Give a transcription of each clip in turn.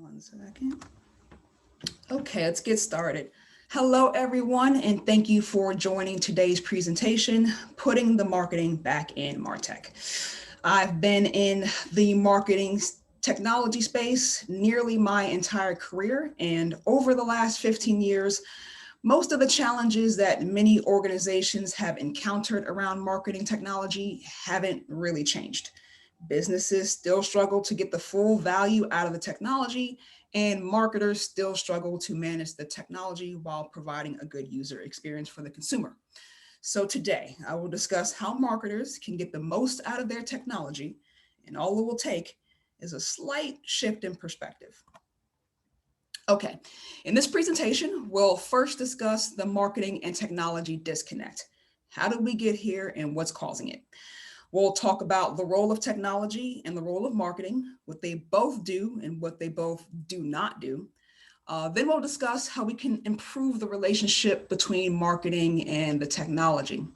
One second. Okay, let's get started. Hello, everyone, and thank you for joining today's presentation, Putting the Marketing Back in Martech. I've been in the marketing technology space nearly my entire career, and over the last 15 years, most of the challenges that many organizations have encountered around marketing technology haven't really changed. Businesses still struggle to get the full value out of the technology, and marketers still struggle to manage the technology while providing a good user experience for the consumer. So today, I will discuss how marketers can get the most out of their technology, and all it will take is a slight shift in perspective. Okay, in this presentation, we'll first discuss the marketing and technology disconnect. How did we get here and what's causing it? We'll talk about the role of technology and the role of marketing, what they both do and what they both do not do. Then we'll discuss how we can improve the relationship between marketing and the technology.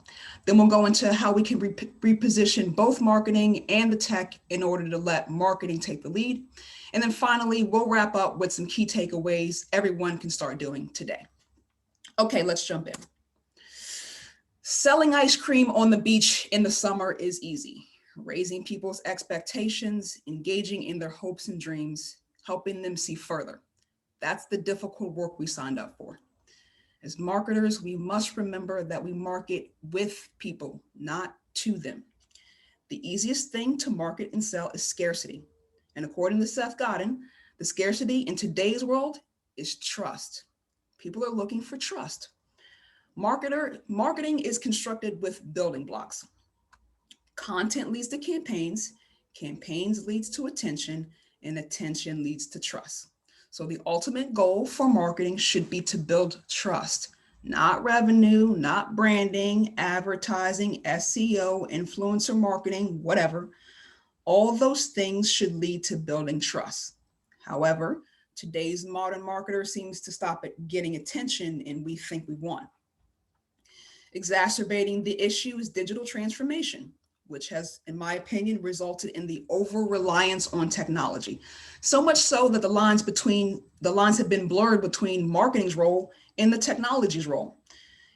Then we'll go into how we can reposition both marketing and the tech in order to let marketing take the lead. And then finally, we'll wrap up with some key takeaways everyone can start doing today. Okay, let's jump in. Selling ice cream on the beach in the summer is easy. Raising people's expectations, engaging in their hopes and dreams, helping them see further. That's the difficult work we signed up for. As marketers, we must remember that we market with people, not to them. The easiest thing to market and sell is scarcity. And according to Seth Godin, the scarcity in today's world is trust. People are looking for trust. Marketing is constructed with building blocks. Content leads to campaigns, campaigns leads to attention, and attention leads to trust. So the ultimate goal for marketing should be to build trust, not revenue, not branding, advertising, SEO, influencer marketing, whatever. All those things should lead to building trust. However, today's modern marketer seems to stop at getting attention and we think we won. Exacerbating the issue is digital transformation, which has, in my opinion, resulted in the over-reliance on technology. So much so that the lines have been blurred between marketing's role and the technology's role.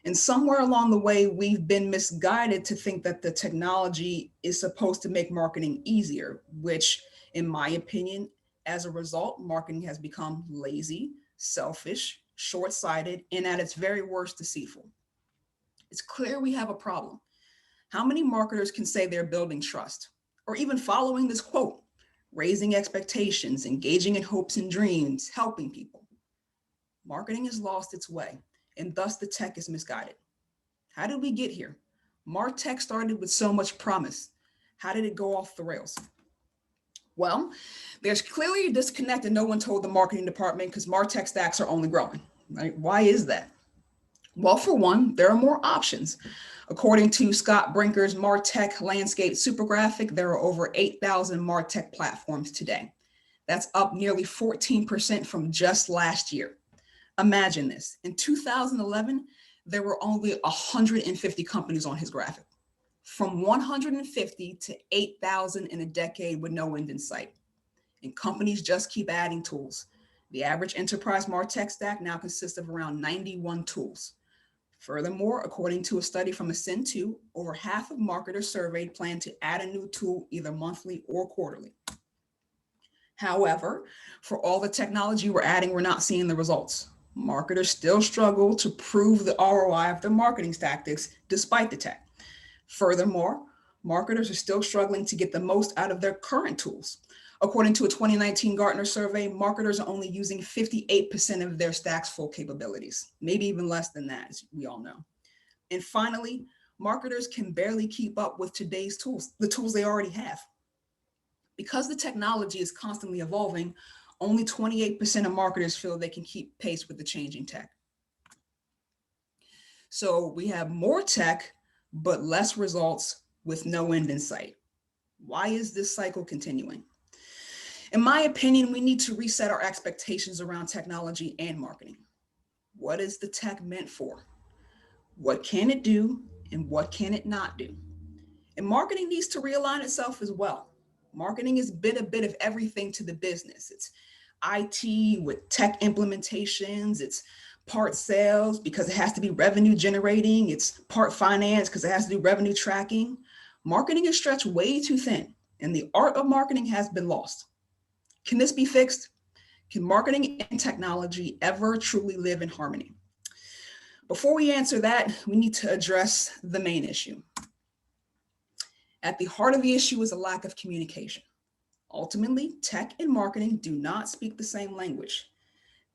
And somewhere along the way, we've been misguided to think that the technology is supposed to make marketing easier, which, in my opinion, as a result, marketing has become lazy, selfish, short-sighted, and at its very worst, deceitful. It's clear we have a problem. How many marketers can say they're building trust? Or even following this quote, raising expectations, engaging in hopes and dreams, helping people. Marketing has lost its way, and thus the tech is misguided. How did we get here? Martech started with so much promise. How did it go off the rails? Well, there's clearly a disconnect and no one told the marketing department because Martech stacks are only growing, right? Why is that? Well, for one, there are more options. According to Scott Brinker's Martech Landscape Supergraphic, there are over 8,000 Martech platforms today. That's up nearly 14% from just last year. Imagine this. In 2011, there were only 150 companies on his graphic. From 150 to 8,000 in a decade with no end in sight. And companies just keep adding tools. The average enterprise Martech stack now consists of around 91 tools. Furthermore, according to a study from Ascend2, over half of marketers surveyed plan to add a new tool either monthly or quarterly. However, for all the technology we're adding, we're not seeing the results. Marketers still struggle to prove the ROI of their marketing tactics despite the tech. Furthermore, marketers are still struggling to get the most out of their current tools. According to a 2019 Gartner survey, marketers are only using 58% of their stack's full capabilities, maybe even less than that, as we all know. And finally, marketers can barely keep up with today's tools, the tools they already have. Because the technology is constantly evolving, only 28% of marketers feel they can keep pace with the changing tech. So we have more tech, but less results with no end in sight. Why is this cycle continuing? In my opinion, we need to reset our expectations around technology and marketing. What is the tech meant for? What can it do and what can it not do? And marketing needs to realign itself as well. Marketing has been a bit of everything to the business. It's IT with tech implementations. It's part sales because it has to be revenue generating. It's part finance because it has to do revenue tracking. Marketing is stretched way too thin, and the art of marketing has been lost. Can this be fixed? Can marketing and technology ever truly live in harmony? Before we answer that, we need to address the main issue. At the heart of the issue is a lack of communication. Ultimately, tech and marketing do not speak the same language.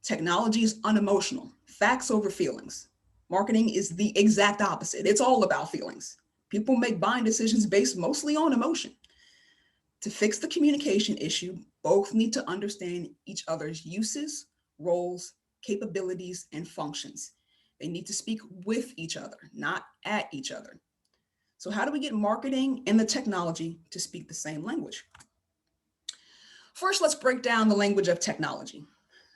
Technology is unemotional, facts over feelings. Marketing is the exact opposite. It's all about feelings. People make buying decisions based mostly on emotion. To fix the communication issue, both need to understand each other's uses, roles, capabilities, and functions. They need to speak with each other, not at each other. So, how do we get marketing and the technology to speak the same language? First, let's break down the language of technology.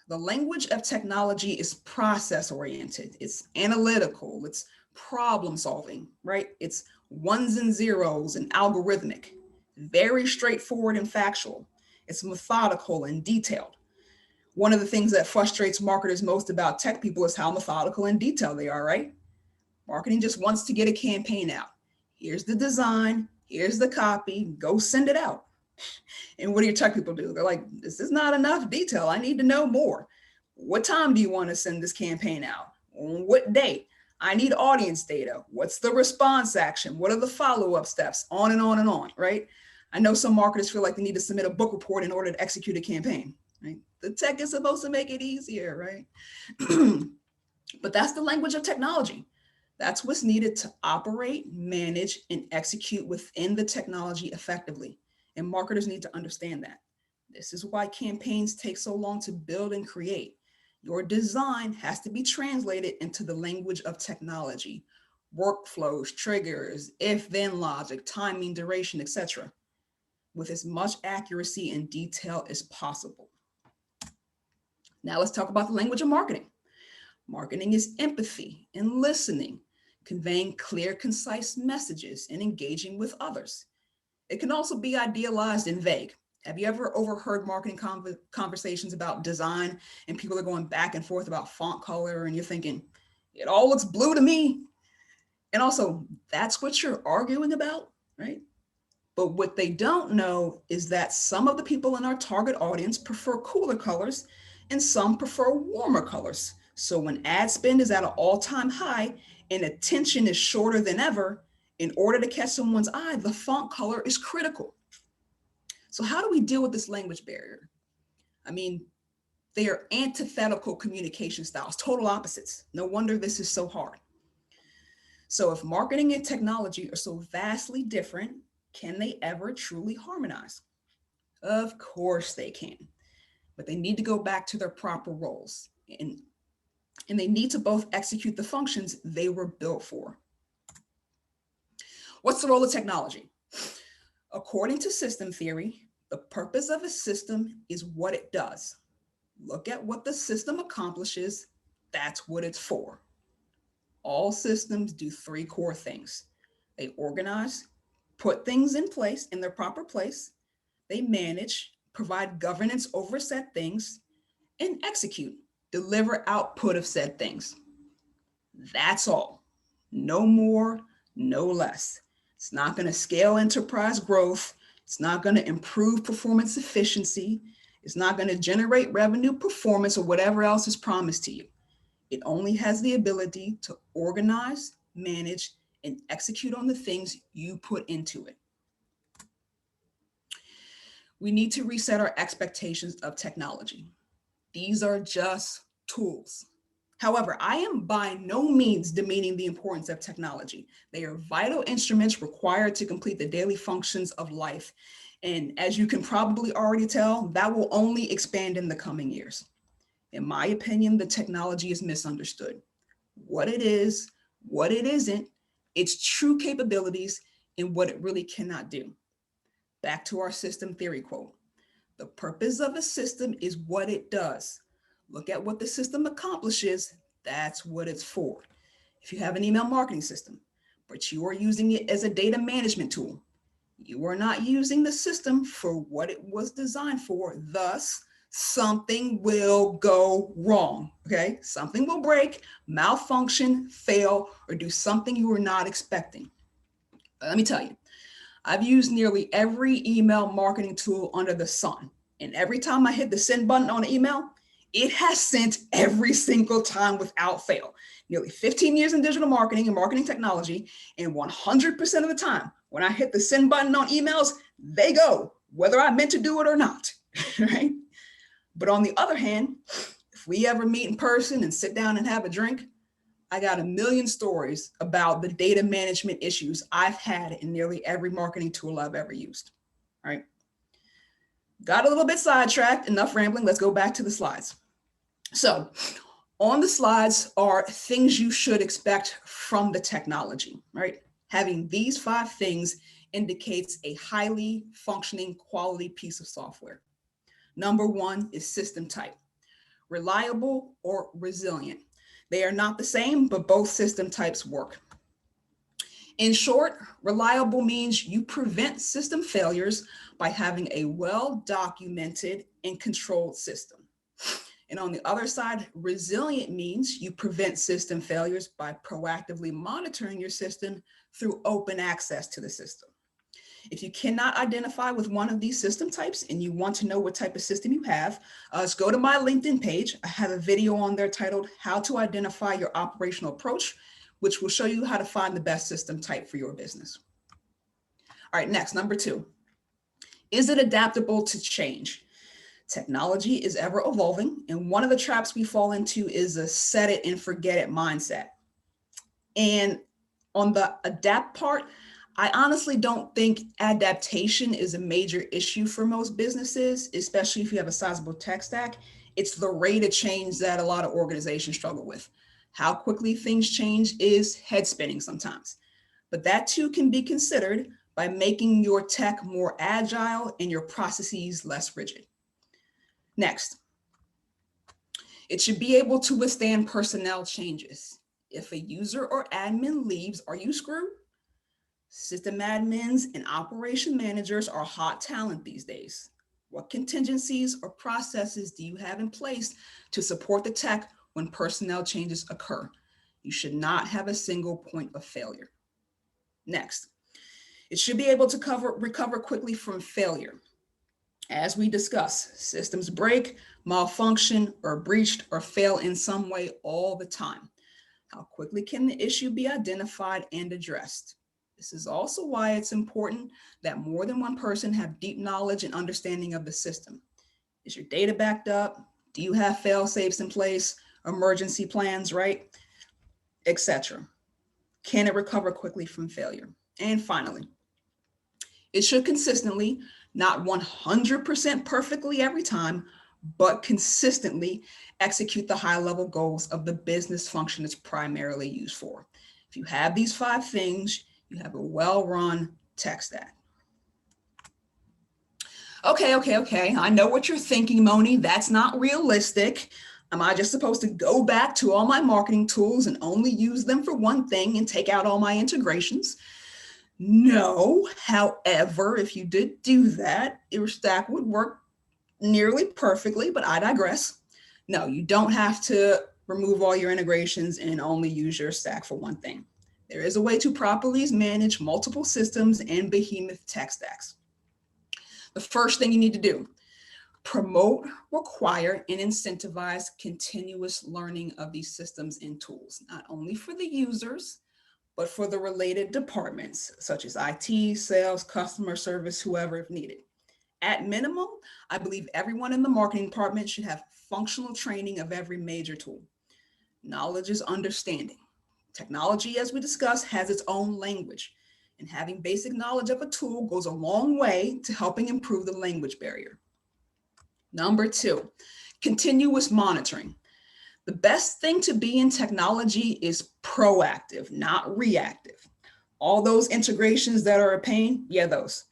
The language of technology is process oriented, it's analytical, it's problem solving, right? It's ones and zeros and algorithmic, very straightforward and factual. It's methodical and detailed. One of the things that frustrates marketers most about tech people is how methodical and detailed they are, right? Marketing just wants to get a campaign out. Here's the design, here's the copy, go send it out. And what do your tech people do? They're like, this is not enough detail. I need to know more. What time do you want to send this campaign out? On what date? I need audience data. What's the response action? What are the follow-up steps? On and on and on, right? I know some marketers feel like they need to submit a book report in order to execute a campaign, right? The tech is supposed to make it easier, right? But that's the language of technology. That's what's needed to operate, manage, and execute within the technology effectively. And marketers need to understand that. This is why campaigns take so long to build and create. Your design has to be translated into the language of technology, workflows, triggers, if-then logic, timing, duration, etc., with as much accuracy and detail as possible. Now let's talk about the language of marketing. Marketing is empathy and listening, conveying clear, concise messages and engaging with others. It can also be idealized and vague. Have you ever overheard marketing conversations about design and people are going back and forth about font color and you're thinking, it all looks blue to me. And also, that's what you're arguing about, right? But what they don't know is that some of the people in our target audience prefer cooler colors and some prefer warmer colors. So when ad spend is at an all-time high and attention is shorter than ever, in order to catch someone's eye, the font color is critical. So how do we deal with this language barrier? I mean, they are antithetical communication styles, total opposites. No wonder this is so hard. So if marketing and technology are so vastly different, can they ever truly harmonize? Of course they can, but they need to go back to their proper roles and they need to both execute the functions they were built for. What's the role of technology? According to system theory, the purpose of a system is what it does. Look at what the system accomplishes, that's what it's for. All systems do three core things. They organize, put things in place in their proper place, they manage, provide governance over said things, and execute, deliver output of said things. That's all. No more, no less. It's not going to scale enterprise growth. It's not going to improve performance efficiency. It's not going to generate revenue performance or whatever else is promised to you. It only has the ability to organize, manage, and execute on the things you put into it. We need to reset our expectations of technology. These are just tools. However, I am by no means demeaning the importance of technology. They are vital instruments required to complete the daily functions of life. And as you can probably already tell, that will only expand in the coming years. In my opinion, the technology is misunderstood. What it is, what it isn't, its true capabilities, and what it really cannot do. Back to our system theory quote. The purpose of a system is what it does. Look at what the system accomplishes. That's what it's for. If you have an email marketing system, but you are using it as a data management tool, you are not using the system for what it was designed for. Thus, something will go wrong, okay? Something will break, malfunction, fail, or do something you were not expecting. Let me tell you, I've used nearly every email marketing tool under the sun. And every time I hit the send button on an email, it has sent every single time without fail. Nearly 15 years in digital marketing and marketing technology, and 100% of the time, when I hit the send button on emails, they go, whether I meant to do it or not, right? But on the other hand, if we ever meet in person and sit down and have a drink, I got a million stories about the data management issues I've had in nearly every marketing tool I've ever used, right? Got a little bit sidetracked, enough rambling, let's go back to the slides. So on the slides are things you should expect from the technology, right? Having these 5 things indicates a highly functioning quality piece of software. Number 1 is system type, reliable or resilient. They are not the same, but both system types work. In short, reliable means you prevent system failures by having a well-documented and controlled system. And on the other side, resilient means you prevent system failures by proactively monitoring your system through open access to the system. If you cannot identify with one of these system types and you want to know what type of system you have, let's go to my LinkedIn page. I have a video on there titled How to Identify Your Operational Approach, which will show you how to find the best system type for your business. All right, next, number 2. Is it adaptable to change? Technology is ever evolving, and one of the traps we fall into is a set it and forget it mindset. And on the adapt part, I honestly don't think adaptation is a major issue for most businesses, especially if you have a sizable tech stack. It's the rate of change that a lot of organizations struggle with. How quickly things change is head spinning sometimes, but that too can be considered by making your tech more agile and your processes less rigid. Next, it should be able to withstand personnel changes. If a user or admin leaves, are you screwed? System admins and operation managers are hot talent these days. What contingencies or processes do you have in place to support the tech when personnel changes occur? You should not have a single point of failure. Next, it should be able to recover quickly from failure. As we discuss, systems break, malfunction, or breached or fail in some way all the time. How quickly can the issue be identified and addressed? This is also why it's important that more than one person have deep knowledge and understanding of the system. Is your data backed up? Do you have fail safes in place? Emergency plans, right? Etc. Can it recover quickly from failure? And finally, it should consistently, not 100% perfectly every time, but consistently execute the high-level goals of the business function it's primarily used for. If you have these 5 things, you have a well-run tech stack. Okay. I know what you're thinking, Moni. That's not realistic. Am I just supposed to go back to all my marketing tools and only use them for one thing and take out all my integrations? No. However, if you did do that, your stack would work nearly perfectly, but I digress. No, you don't have to remove all your integrations and only use your stack for one thing. There is a way to properly manage multiple systems and behemoth tech stacks. The first thing you need to do, promote, require, and incentivize continuous learning of these systems and tools, not only for the users, but for the related departments, such as IT, sales, customer service, whoever if needed. At minimum, I believe everyone in the marketing department should have functional training of every major tool. Knowledge is understanding. Technology, as we discussed, has its own language, and having basic knowledge of a tool goes a long way to helping improve the language barrier. Number 2, continuous monitoring. The best thing to be in technology is proactive, not reactive. All those integrations that are a pain, yeah, those.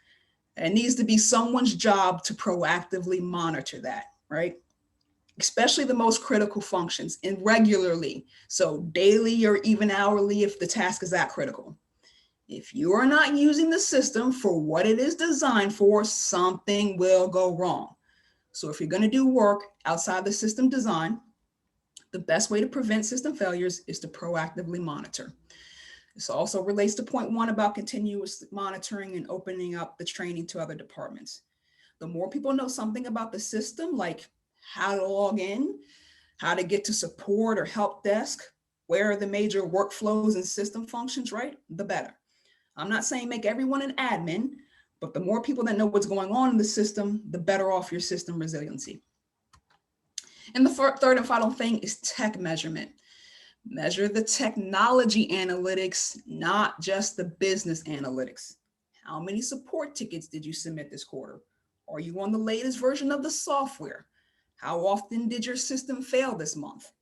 It needs to be someone's job to proactively monitor that, right? Especially the most critical functions and regularly. So daily or even hourly if the task is that critical. If you are not using the system for what it is designed for, something will go wrong. So if you're going to do work outside the system design, the best way to prevent system failures is to proactively monitor. This also relates to point one about continuous monitoring and opening up the training to other departments. The more people know something about the system, like how to log in, how to get to support or help desk, where are the major workflows and system functions, right? The better. I'm not saying make everyone an admin, but the more people that know what's going on in the system, the better off your system resiliency. And the third and final thing is tech measurement. Measure the technology analytics, not just the business analytics. How many support tickets did you submit this quarter? Are you on the latest version of the software? How often did your system fail this month?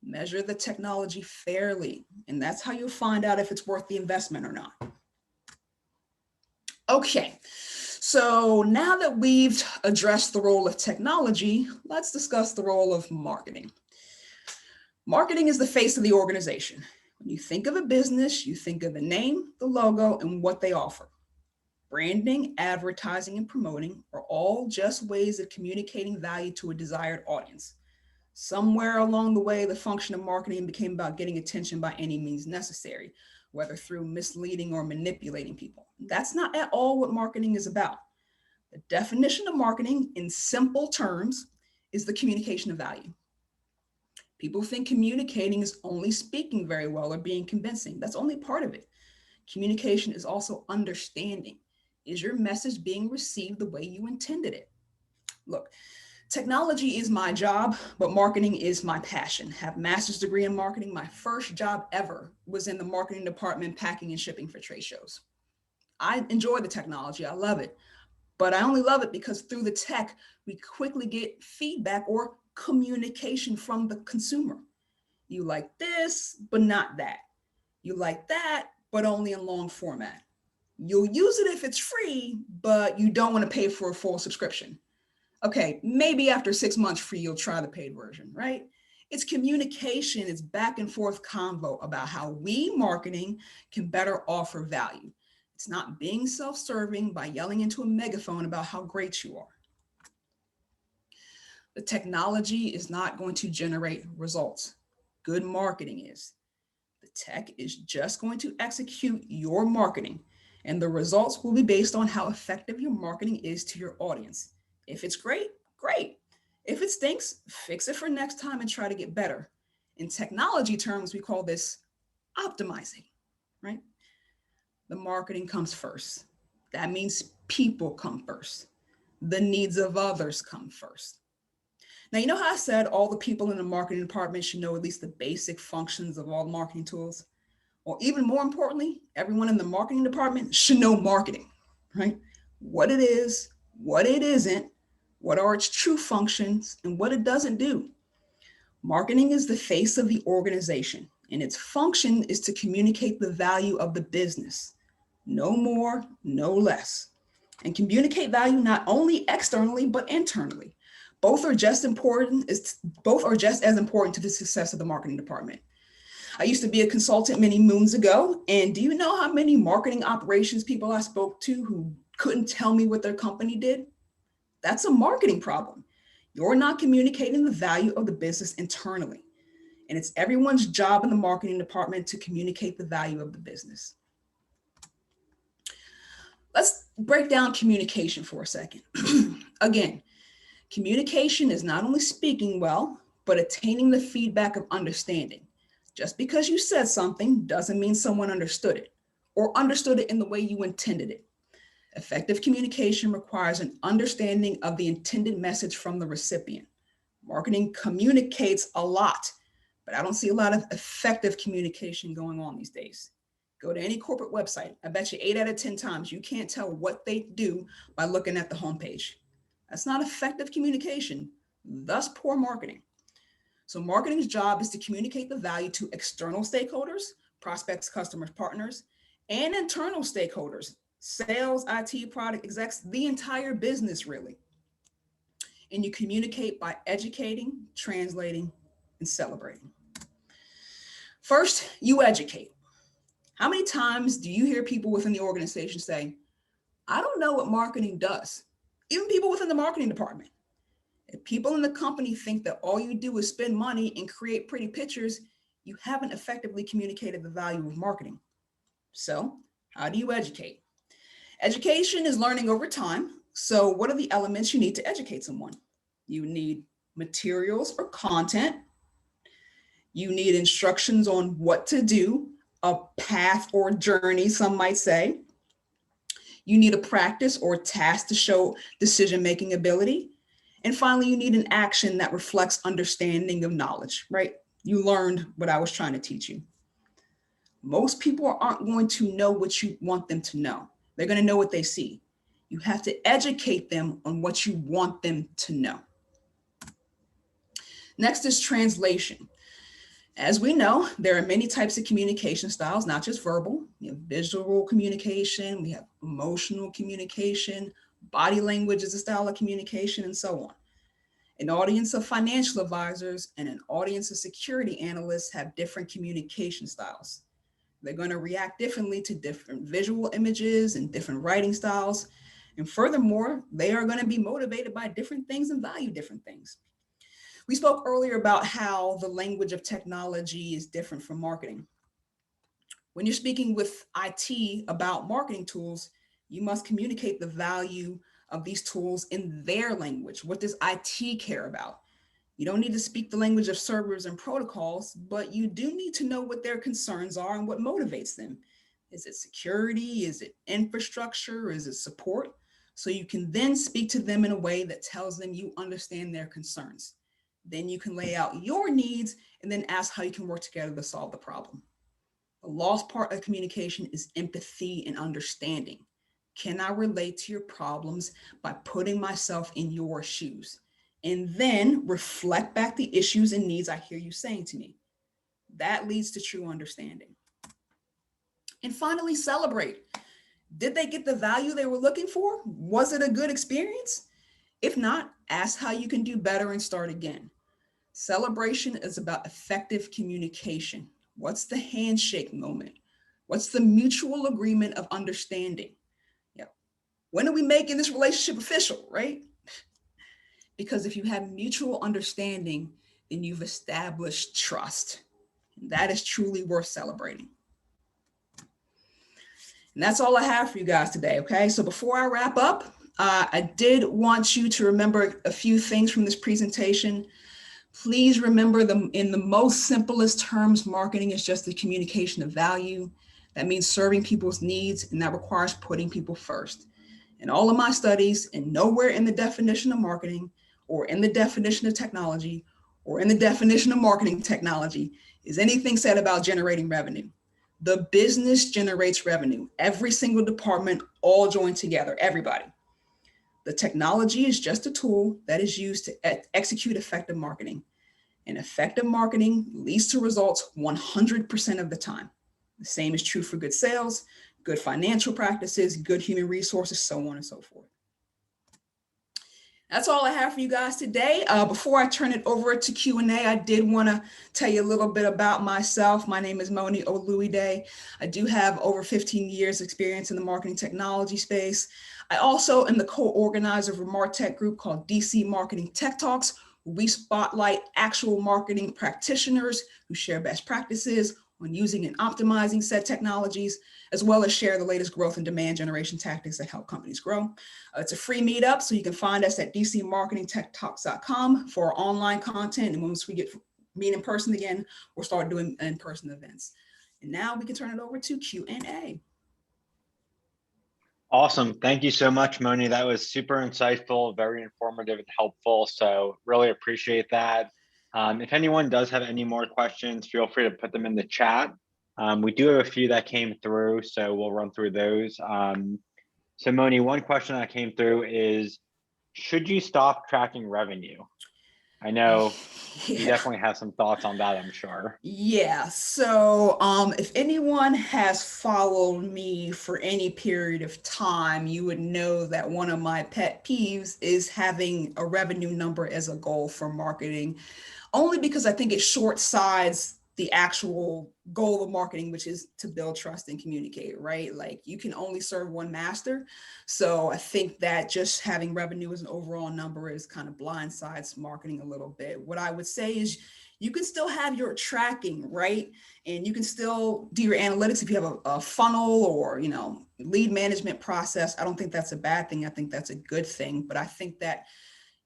Measure the technology fairly, and that's how you'll find out if it's worth the investment or not. Okay, so now that we've addressed the role of technology, let's discuss the role of marketing. Marketing is the face of the organization. When you think of a business, you think of the name, the logo, and what they offer. Branding, advertising, and promoting are all just ways of communicating value to a desired audience. Somewhere along the way, the function of marketing became about getting attention by any means necessary, whether through misleading or manipulating people. That's not at all what marketing is about. The definition of marketing, in simple terms, is the communication of value. People think communicating is only speaking very well or being convincing. That's only part of it. Communication is also understanding. Is your message being received the way you intended it? Look, technology is my job, but marketing is my passion. Have a master's degree in marketing. My first job ever was in the marketing department, packing and shipping for trade shows. I enjoy the technology. I love it. But I only love it because through the tech, we quickly get feedback or communication from the consumer. You like this, but not that. You like that, but only in long format. You'll use it if it's free, but you don't want to pay for a full subscription. Okay, maybe after 6 months free, you'll try the paid version, right? It's communication, it's back and forth convo about how we marketing can better offer value. It's not being self-serving by yelling into a megaphone about how great you are. The technology is not going to generate results. Good marketing is. The tech is just going to execute your marketing, and the results will be based on how effective your marketing is to your audience. If it's great, great. If it stinks, fix it for next time and try to get better. In technology terms, we call this optimizing, right? The marketing comes first. That means people come first. The needs of others come first. Now, you know how I said all the people in the marketing department should know at least the basic functions of all marketing tools? Or even more importantly, everyone in the marketing department should know marketing, right? What it is, what it isn't, what are its true functions, and what it doesn't do. Marketing is the face of the organization, and its function is to communicate the value of the business. No more, no less. And communicate value not only externally, but internally. Both are just as important to the success of the marketing department. I used to be a consultant many moons ago, and do you know how many marketing operations people I spoke to who couldn't tell me what their company did? That's a marketing problem. You're not communicating the value of the business internally, and it's everyone's job in the marketing department to communicate the value of the business. Let's break down communication for a second. Again, communication is not only speaking well, but attaining the feedback of understanding. Just because you said something doesn't mean someone understood it or understood it in the way you intended it. Effective communication requires an understanding of the intended message from the recipient. Marketing communicates a lot, but I don't see a lot of effective communication going on these days. Go to any corporate website. I bet you 8 out of 10 times you can't tell what they do by looking at the homepage. That's not effective communication, thus poor marketing. So marketing's job is to communicate the value to external stakeholders, prospects, customers, partners, and internal stakeholders, sales, IT, product execs, the entire business really. And you communicate by educating, translating, and celebrating. First, you educate. How many times do you hear people within the organization say, I don't know what marketing does? Even people within the marketing department. If people in the company think that all you do is spend money and create pretty pictures, you haven't effectively communicated the value of marketing. So, how do you educate? Education is learning over time. So, what are the elements you need to educate someone? You need materials or content. You need instructions on what to do, a path or journey, some might say. You need a practice or task to show decision-making ability. And finally, you need an action that reflects understanding of knowledge, right? You learned what I was trying to teach you. Most people aren't going to know what you want them to know. They're going to know what they see. You have to educate them on what you want them to know. Next is translation. As we know, there are many types of communication styles, not just verbal. We have visual communication, we have emotional communication, body language is a style of communication, and so on. An audience of financial advisors and an audience of security analysts have different communication styles. They're going to react differently to different visual images and different writing styles. And furthermore, they are going to be motivated by different things and value different things. We spoke earlier about how the language of technology is different from marketing. When you're speaking with IT about marketing tools, you must communicate the value of these tools in their language. What does IT care about? You don't need to speak the language of servers and protocols, but you do need to know what their concerns are and what motivates them. Is it security? Is it infrastructure? Is it support? So you can then speak to them in a way that tells them you understand their concerns. Then you can lay out your needs and then ask how you can work together to solve the problem. The lost part of communication is empathy and understanding. Can I relate to your problems by putting myself in your shoes? And then reflect back the issues and needs I hear you saying to me. That leads to true understanding. And finally, celebrate. Did they get the value they were looking for? Was it a good experience? If not, ask how you can do better and start again. Celebration is about effective communication. What's the handshake moment? What's the mutual agreement of understanding? Yep. When are we making this relationship official, right? Because if you have mutual understanding, then you've established trust. And that is truly worth celebrating. And that's all I have for you guys today, okay? So before I wrap up, I did want you to remember a few things from this presentation. Please remember in the most simplest terms, marketing is just the communication of value. That means serving people's needs, and that requires putting people first. In all of my studies, and nowhere in the definition of marketing, or in the definition of technology, or in the definition of marketing technology, is anything said about generating revenue. The business generates revenue. Every single department, all joined together, everybody. The technology is just a tool that is used to execute effective marketing. And effective marketing leads to results 100% of the time. The same is true for good sales, good financial practices, good human resources, so on and so forth. That's all I have for you guys today. Before I turn it over to Q&A, I did want to tell you a little bit about myself. My name is Moni Oloyede. I do have over 15 years experience in the marketing technology space. I also am the co-organizer of a Martech group called DC Marketing Tech Talks. We spotlight actual marketing practitioners who share best practices on using and optimizing said technologies, as well as share the latest growth and demand generation tactics that help companies grow. It's a free meetup, so you can find us at dcmarketingtechtalks.com for our online content. And once we get meet in person again, we'll start doing in-person events. And now we can turn it over to Q&A. Awesome. Thank you so much, Moni. That was super insightful, very informative and helpful. So really appreciate that. If anyone does have any more questions, feel free to put them in the chat. We do have a few that came through, so we'll run through those. So Moni, one question that came through is, should you stop tracking revenue? I know you definitely have some thoughts on that, I'm sure. Yeah, so if anyone has followed me for any period of time, you would know that one of my pet peeves is having a revenue number as a goal for marketing, only because I think it short-sights the actual goal of marketing, which is to build trust and communicate, right? Like you can only serve one master. So I think that just having revenue as an overall number is kind of blindsides marketing a little bit. What I would say is you can still have your tracking, right? And you can still do your analytics if you have a funnel or, lead management process. I don't think that's a bad thing. I think that's a good thing. But I think that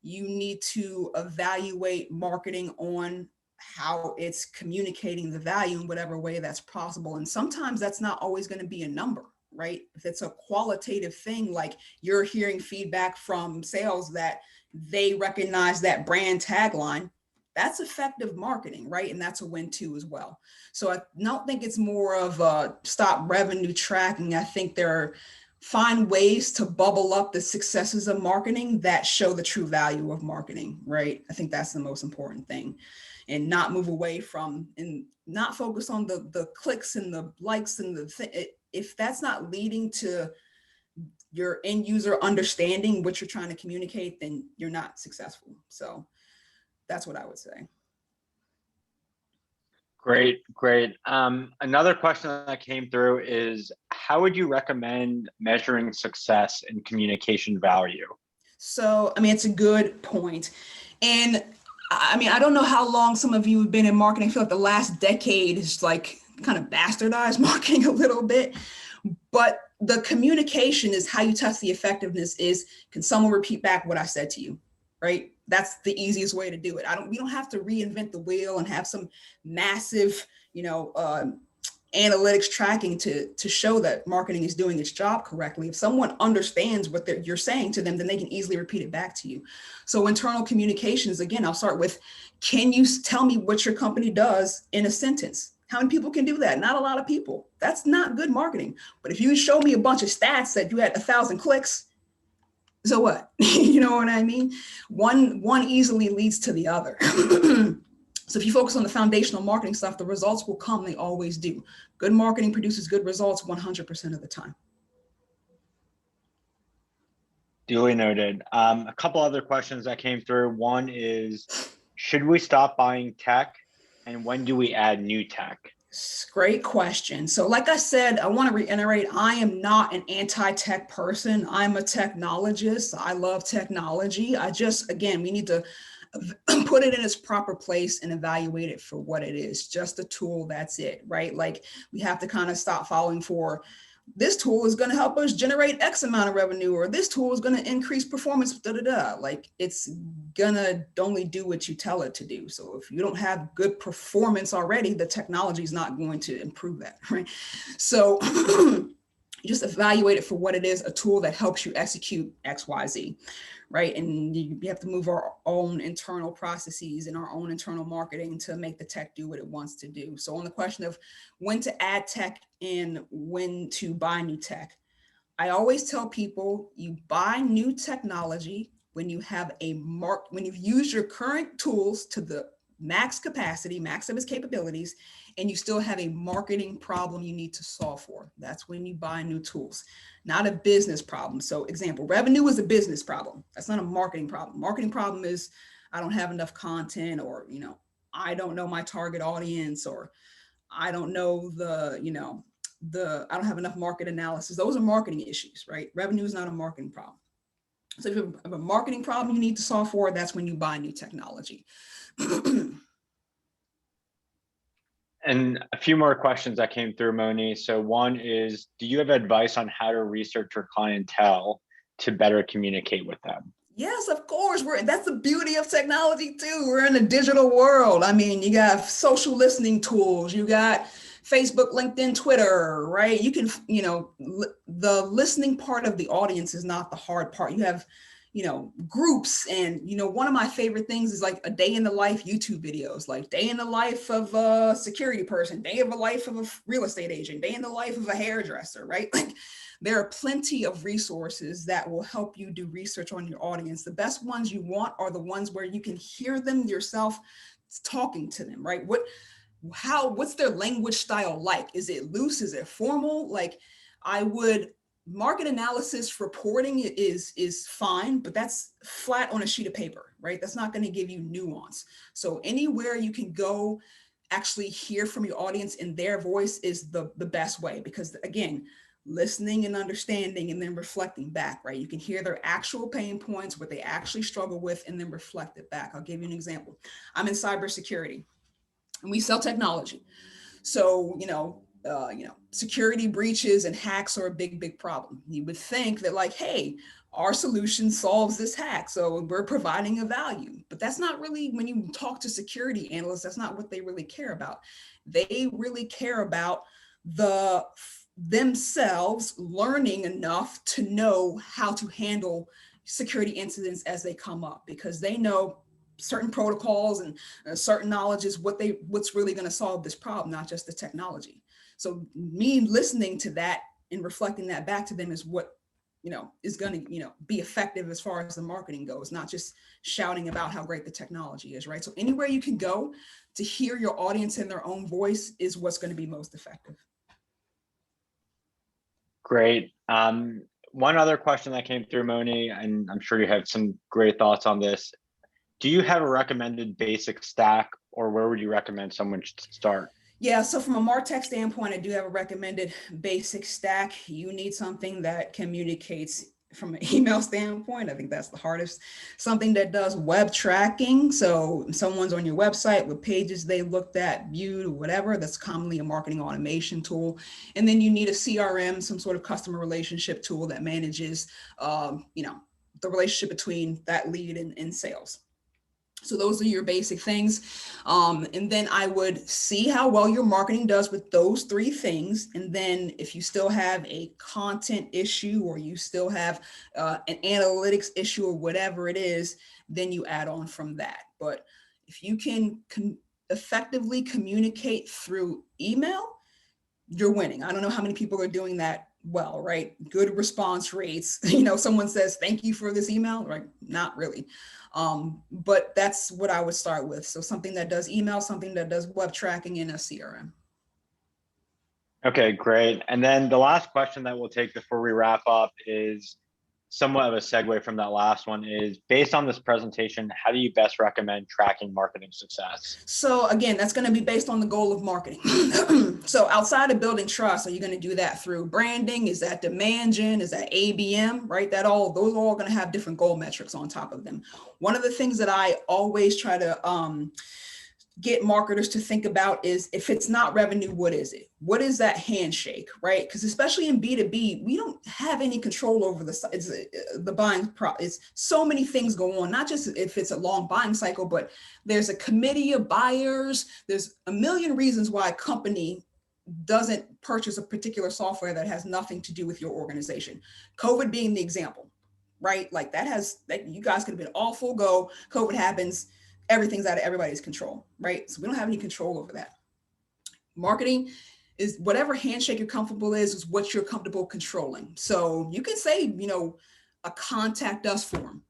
you need to evaluate marketing on how it's communicating the value in whatever way that's possible. And sometimes that's not always going to be a number, right? If it's a qualitative thing, like you're hearing feedback from sales that they recognize that brand tagline, that's effective marketing, right? And that's a win too as well. So I don't think it's more of a stop revenue tracking. I think there are find ways to bubble up the successes of marketing that show the true value of marketing, right? I think that's the most important thing, and not move away from and not focus on the clicks and the likes and if that's not leading to your end user understanding what you're trying to communicate, then you're not successful. So that's what I would say. Great, great. Another question that came through is, how would you recommend measuring success and communication value? So, it's a good point. And I don't know how long some of you have been in marketing. I feel like the last decade is like kind of bastardized marketing a little bit. But the communication is how you test the effectiveness is, can someone repeat back what I said to you, right? That's the easiest way to do it. We don't have to reinvent the wheel and have some massive, analytics tracking to show that marketing is doing its job correctly. If someone understands what you're saying to them, then they can easily repeat it back to you. So internal communications, again, I'll start with, can you tell me what your company does in a sentence? How many people can do that? Not a lot of people. That's not good marketing. But if you show me a bunch of stats that you had 1,000 clicks, so what? You know what I mean? One easily leads to the other. So if you focus on the foundational marketing stuff, the results will come. They always do. Good marketing produces good results 100% of the time. Duly noted. A couple other questions that came through. One is, should we stop buying tech? And when do we add new tech? Great question. So like I said, I want to reiterate, I am not an anti-tech person. I'm a technologist. I love technology. Again, we need to put it in its proper place and evaluate it for what it is. Just a tool, that's it, right? Like we have to kind of stop falling for, this tool is going to help us generate X amount of revenue, or this tool is going to increase performance, Like it's going to only do what you tell it to do. So if you don't have good performance already, the technology is not going to improve that, right? So just evaluate it for what it is, a tool that helps you execute X, Y, Z, right? And you have to move our own internal processes and our own internal marketing to make the tech do what it wants to do. So on the question of when to add tech and when to buy new tech, I always tell people you buy new technology when you have when you've used your current tools to the max capacity, max of its capabilities, and you still have a marketing problem you need to solve for. That's when you buy new tools, not a business problem. So example, revenue is a business problem. That's not a marketing problem. Marketing problem is, I don't have enough content, or, I don't know my target audience, or I don't know I don't have enough market analysis. Those are marketing issues, right? Revenue is not a marketing problem. So if you have a marketing problem you need to solve for, that's when you buy new technology. And a few more questions that came through, Moni. So one is, do you have advice on how to research your clientele to better communicate with them? Yes, of course. That's the beauty of technology too. We're in a digital world. You got social listening tools, you got Facebook, LinkedIn, Twitter, right? You can, the listening part of the audience is not the hard part. You have, groups, and, one of my favorite things is like a day in the life YouTube videos, like day in the life of a security person, day of a life of a real estate agent, day in the life of a hairdresser, right? Like there are plenty of resources that will help you do research on your audience. The best ones you want are the ones where you can hear them yourself talking to them, right? What's their language style like? Is it loose? Is it formal? Like market analysis reporting is fine, but that's flat on a sheet of paper, right? That's not going to give you nuance. So anywhere you can go actually hear from your audience in their voice is the best way, because again, listening and understanding and then reflecting back, right? You can hear their actual pain points, what they actually struggle with, and then reflect it back. I'll give you an example. I'm in cybersecurity and we sell technology. So, security breaches and hacks are a big problem. You would think that like, hey, our solution solves this hack, so we're providing a value. But that's not really, when you talk to security analysts, that's not what they really care about. They really care about the themselves learning enough to know how to handle security incidents as they come up, because they know certain protocols and certain knowledge is what's really going to solve this problem, not just the technology. So me listening to that and reflecting that back to them is what is going to be effective as far as the marketing goes, not just shouting about how great the technology is, right? So anywhere you can go to hear your audience in their own voice is what's going to be most effective. Great. One other question that came through, Moni, and I'm sure you have some great thoughts on this. Do you have a recommended basic stack, or where would you recommend someone should start? Yeah, so from a Martech standpoint, I do have a recommended basic stack. You need something that communicates from an email standpoint. I think that's the hardest. Something that does web tracking. So someone's on your website with pages they looked at, viewed, or whatever. That's commonly a marketing automation tool. And then you need a CRM, some sort of customer relationship tool that manages, the relationship between that lead and sales. So those are your basic things. And then I would see how well your marketing does with those three things. And then if you still have a content issue, or you still have an analytics issue, or whatever it is, then you add on from that. But if you can effectively communicate through email, you're winning. I don't know how many people are doing that well, right? Good response rates. Someone says, thank you for this email, right? Not really. But that's what I would start with. So something that does email, something that does web tracking, and a CRM. Okay, great. And then the last question that we'll take before we wrap up is somewhat of a segue from that last one. Is based on this presentation, how do you best recommend tracking marketing success? So again, that's going to be based on the goal of marketing. So outside of building trust, are you going to do that through branding? Is that demand gen? Is that ABM, right? Those are all going to have different goal metrics on top of them. One of the things that I always try to get marketers to think about is, if it's not revenue, what is it? What is that handshake, right? Because especially in B2B, we don't have any control over the buying process. It's so many things go on, not just if it's a long buying cycle, but there's a committee of buyers. There's a million reasons why a company doesn't purchase a particular software that has nothing to do with your organization. COVID being the example, right? Like that you guys could have been all full go. COVID happens. Everything's out of everybody's control, right? So we don't have any control over that. Marketing is whatever handshake you're comfortable is what you're comfortable controlling. So you can say, a contact us form.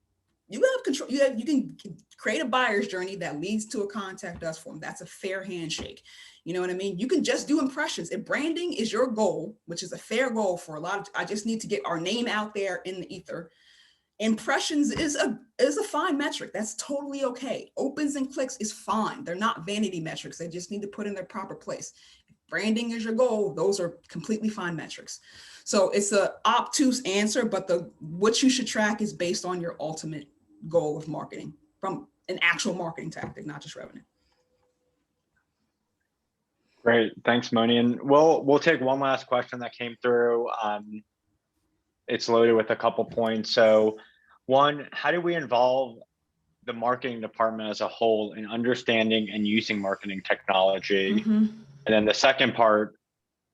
You have control. You can create a buyer's journey that leads to a contact us form. That's a fair handshake. You know what I mean? You can just do impressions. If branding is your goal, which is a fair goal for a lot of, I just need to get our name out there in the ether. Impressions is a fine metric. That's totally okay. Opens and clicks is fine. They're not vanity metrics. They just need to put in their proper place. If branding is your goal, those are completely fine metrics. So it's an obtuse answer, but what you should track is based on your ultimate goal of marketing, from an actual marketing tactic, not just revenue. Great, thanks, Moni. And we'll take one last question that came through. It's loaded with a couple points. So one, how do we involve the marketing department as a whole in understanding and using marketing technology? Mm-hmm. And then the second part,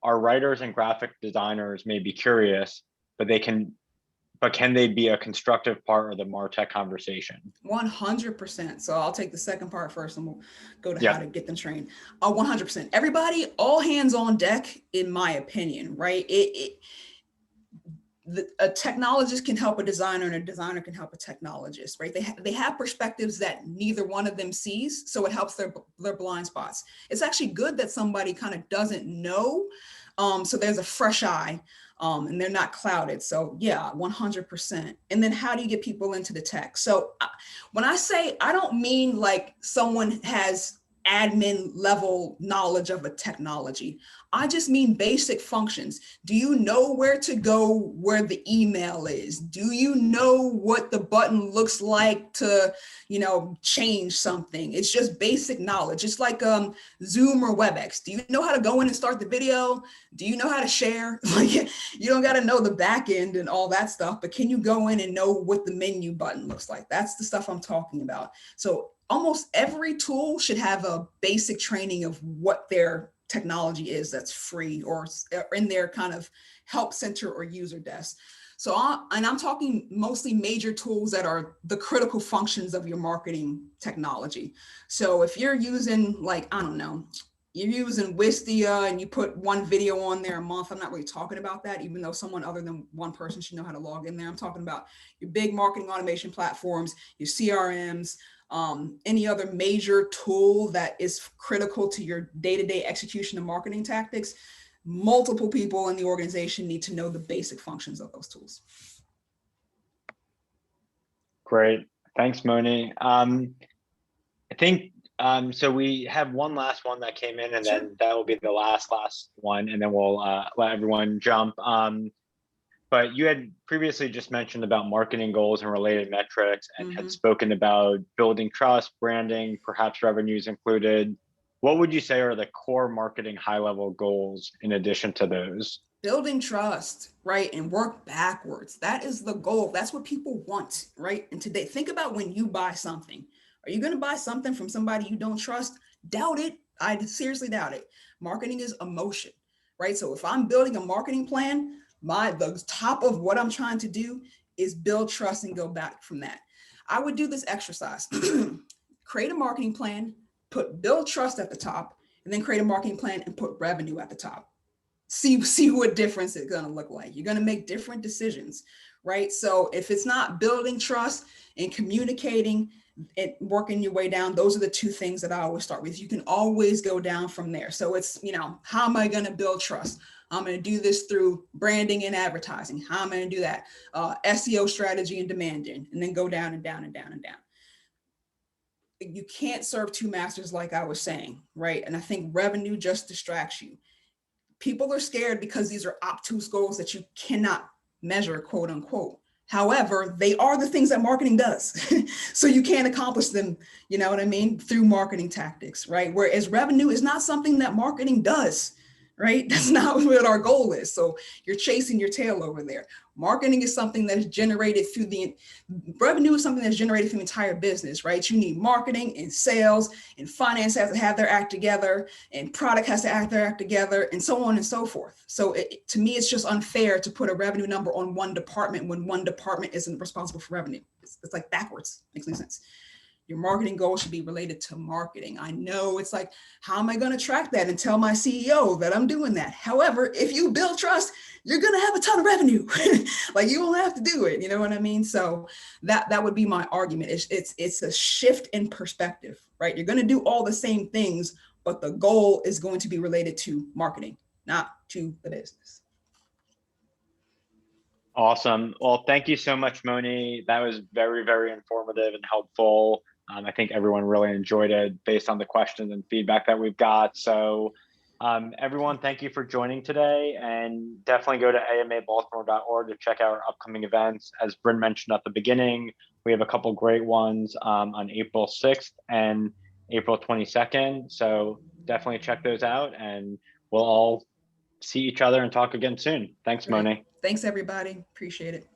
our writers and graphic designers may be curious, but can they be a constructive part of the Martech conversation? 100%. So I'll take the second part first and we'll go to how to get them trained. 100%. Everybody, all hands on deck, in my opinion, right? A technologist can help a designer, and a designer can help a technologist, right? They have perspectives that neither one of them sees, so it helps their blind spots. It's actually good that somebody kind of doesn't know, so there's a fresh eye, and they're not clouded. So yeah, 100%. And then how do you get people into the tech? So when I say, I don't mean like someone has admin level knowledge of a technology. I just mean basic functions. Do you know where to go where the email is? Do you know what the button looks like to, change something? It's just basic knowledge. It's like Zoom or WebEx. Do you know how to go in and start the video? Do you know how to share? Like, you don't got to know the back end and all that stuff, but can you go in and know what the menu button looks like? That's the stuff I'm talking about. So almost every tool should have a basic training of what their technology is that's free or in their kind of help center or user desk. So, and I'm talking mostly major tools that are the critical functions of your marketing technology. So if you're using, like, I don't know, you're using Wistia and you put one video on there a month, I'm not really talking about that, even though someone other than one person should know how to log in there. I'm talking about your big marketing automation platforms, your CRMs, any other major tool that is critical to your day-to-day execution of marketing tactics. Multiple people in the organization need to know the basic functions of those tools. Great. Thanks, Moni. I think, so we have one last one that came in, and Sure. then that will be the last one, and then we'll let everyone jump. But you had previously just mentioned about marketing goals and related metrics, and had spoken about building trust, branding, perhaps revenues included. What would you say are the core marketing high-level goals in addition to those? Building trust, right? And work backwards. That is the goal. That's what people want, right? And today, think about when you buy something. Are you going to buy something from somebody you don't trust? Doubt it. I seriously doubt it. Marketing is emotion, right? So if I'm building a marketing plan, the top of what I'm trying to do is build trust and go back from that. I would do this exercise. Create a marketing plan, build trust at the top, and then create a marketing plan and put revenue at the top. See what difference it's going to look like. You're going to make different decisions, right? So if it's not building trust and communicating and working your way down, those are the two things that I always start with. You can always go down from there. So it's, how am I going to build trust? I'm going to do this through branding and advertising. How am I going to do that? SEO strategy and demand gen, and then go down and down and down and down. You can't serve two masters, like I was saying, right? And I think revenue just distracts you. People are scared because these are obtuse goals that you cannot measure, quote unquote. However, they are the things that marketing does. So you can't accomplish them, you know what I mean, through marketing tactics, right? Whereas revenue is not something that marketing does, right? That's not what our goal is. So you're chasing your tail over there. Marketing is something that is generated through revenue is something that's generated from the entire business, right? You need marketing and sales, and finance has to have their act together, and product has to have their act together, and so on and so forth. So to me, it's just unfair to put a revenue number on one department when one department isn't responsible for revenue. It's like backwards. Makes no sense. Your marketing goals should be related to marketing. I know it's like, how am I going to track that and tell my CEO that I'm doing that? However, if you build trust, you're going to have a ton of revenue. Like, you won't have to do it. You know what I mean? So that would be my argument. It's a shift in perspective, right? You're going to do all the same things, but the goal is going to be related to marketing, not to the business. Awesome. Well, thank you so much, Moni. That was very, very informative and helpful. I think everyone really enjoyed it based on the questions and feedback that we've got. So everyone, thank you for joining today, and definitely go to amabaltimore.org to check out our upcoming events. As Bryn mentioned at the beginning, we have a couple great ones on April 6th and April 22nd. So definitely check those out, and we'll all see each other and talk again soon. Thanks, Great. Moni. Thanks, everybody. Appreciate it.